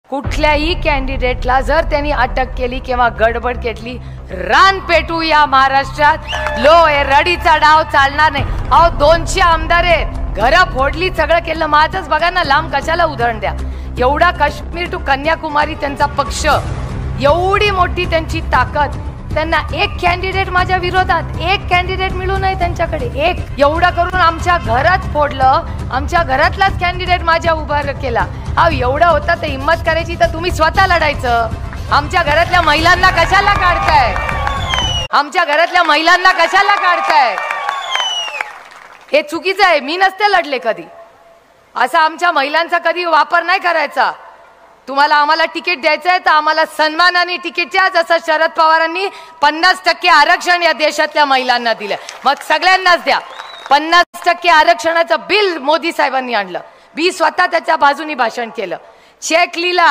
कुठल्याही कॅन्डिडेटला जर त्यांनी अटक केली किंवा गडबड केली, रान पेटू या महाराष्ट्रात। लो रडीचा डाव चालणार नाही। अहो 200 आमदार आहेत, घरं फोडली, सगळं केलं। माझंच बघा ना, लांब कशाला उदाहरण द्या। एवढा काश्मीर टू कन्याकुमारी त्यांचा पक्ष, एवढी मोठी त्यांची ताकद, त्यांना एक कॅन्डिडेट माझ्या विरोधात, एक कॅन्डिडेट मिळू नये त्यांच्याकडे, एक। एवढं करून आमच्या घरात फोडलं, आमच्या घरातलाच कॅन्डिडेट माझ्या उभा केला। हा एवढं होतं तर हिम्मत करायची तर तुम्ही स्वतः लढायचं। आमच्या घरातल्या महिलांना कशाला काढताय? आमच्या घरातल्या महिलांना कशाला काढताय? हे चुकीचं आहे। मी नसते लढले कधी, असा आमच्या महिलांचा कधी वापर नाही करायचा। तुम्हाला आम्हाला तिकीट द्यायचं आहे तर आम्हाला सन्मानाने तिकीट द्या, जसं शरद पवारांनी 50% आरक्षण या देशातल्या महिलांना दिलं, मग सगळ्यांनाच द्या। 50% आरक्षणाचं बिल मोदी साहेबांनी आणलं, मी स्वतः त्याच्या बाजूनी भाषण केलं, चेक लिहिला।